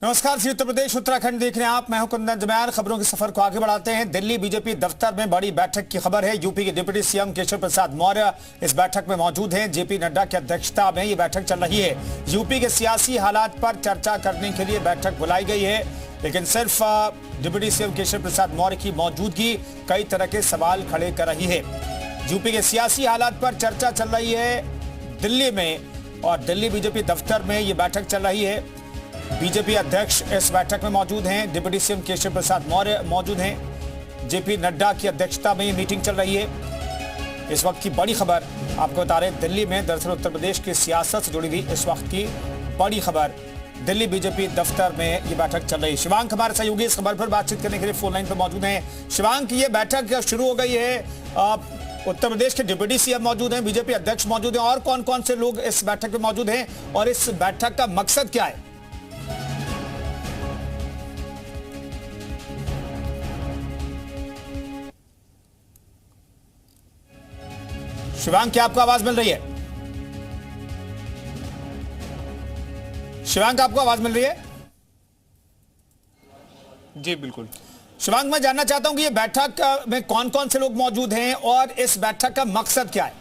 नमस्कार जी, उत्तर प्रदेश उत्तराखंड देख रहे हैं आप। मैं हूं कुंदन जमैर। खबरों के सफर को आगे बढ़ाते हैं। दिल्ली बीजेपी दफ्तर में बड़ी बैठक की खबर है। यूपी के डिप्टी सीएम केशव प्रसाद मौर्य इस बैठक में मौजूद हैं। जेपी नड्डा की अध्यक्षता में ये बैठक चल रही है। यूपी के सियासी हालात पर चर्चा करने के लिए बैठक बुलाई गई है, लेकिन सिर्फ डिप्टी सीएम केशव प्रसाद मौर्य की मौजूदगी कई तरह के सवाल खड़े कर रही है। यूपी के सियासी हालात पर चर्चा चल रही है दिल्ली में, और दिल्ली बीजेपी दफ्तर में ये बैठक चल रही है। बीजेपी अध्यक्ष इस बैठक में मौजूद हैं। डिप्टी सीएम केशव प्रसाद मौर्य मौजूद हैं। जेपी नड्डा की अध्यक्षता में ये मीटिंग चल रही है। इस वक्त की बड़ी खबर आपको बता रहे हैं दिल्ली में। दरअसल उत्तर प्रदेश की सियासत से जुड़ी हुई इस वक्त की बड़ी खबर, दिल्ली बीजेपी दफ्तर में ये बैठक चल रही है। शिवांक हमारे सहयोगी इस खबर पर बातचीत करने के लिए फोन लाइन पर मौजूद हैं। शिवांक, ये बैठक शुरू हो गई है। उत्तर प्रदेश के डिप्टी सीएम मौजूद हैं, बीजेपी अध्यक्ष मौजूद हैं, और कौन कौन से लोग इस बैठक में मौजूद हैं और इस बैठक का मकसद क्या है? शिवांक, क्या आपको आवाज मिल रही है? शिवांक, आपको आवाज मिल रही है? जी बिल्कुल। शिवांक, मैं जानना चाहता हूं कि ये बैठक में कौन कौन से लोग मौजूद हैं और इस बैठक का मकसद क्या है?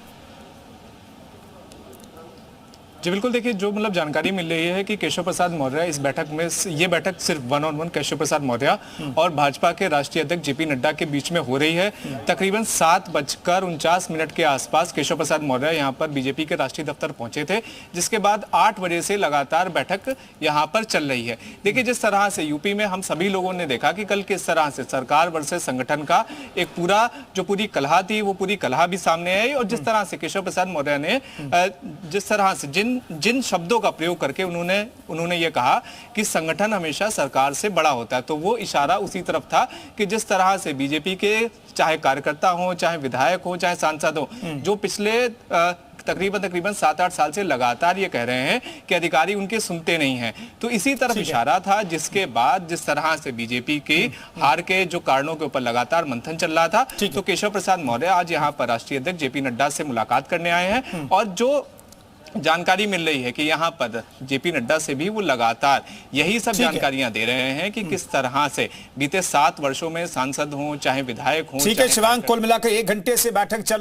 जी बिल्कुल, देखिए जो जानकारी मिल रही है कि केशव प्रसाद मौर्य इस बैठक में, ये बैठक सिर्फ one on one Keshav Prasad Maurya और भाजपा के राष्ट्रीय अध्यक्ष जेपी नड्डा के बीच में हो रही है। तकरीबन 7:49 के आसपास केशव प्रसाद मौर्य यहां पर बीजेपी के राष्ट्रीय दफ्तर पहुंचे थे, जिसके बाद 8 बजे से लगातार बैठक यहां पर चल रही है। देखिए, जिस तरह से यूपी में हम सभी लोगों ने देखा कि कल किस तरह से सरकार वर्सेस संगठन का एक पूरी कलह थी, वो पूरी कलह भी सामने आई, और जिस तरह से केशव प्रसाद मौर्य ने जिस तरह से जिन शब्दों का प्रयोग करके उन्होंने ये कहा कि संगठन हमेशा सरकार से बड़ा होता है, तो वो इशारा उसी तरफ था कि जिस तरह से बीजेपी के चाहे कार्यकर्ता हो, चाहे विधायक हो, चाहे सांसद हो, जो पिछले तकरीबन 7-8 साल से लगातार ये कह रहे हैं कि अधिकारी उनके सुनते नहीं हैं, तो इसी तरफ इशारा था। जिसके बाद जिस तरह से बीजेपी की हार के जो कारणों के ऊपर लगातार मंथन चल रहा था, तो केशव प्रसाद मौर्य आज यहाँ पर राष्ट्रीय अध्यक्ष जेपी नड्डा से मुलाकात करने आए हैं, और जो जानकारी मिल रही है कि यहाँ पर जेपी नड्डा से भी वो लगातार यही सब जानकारियां दे रहे हैं कि किस तरह से बीते 7 वर्षों में सांसद हों, चाहे विधायक हों। ठीक है शिवांक, कुल मिलाकर 1 घंटे से बैठक चल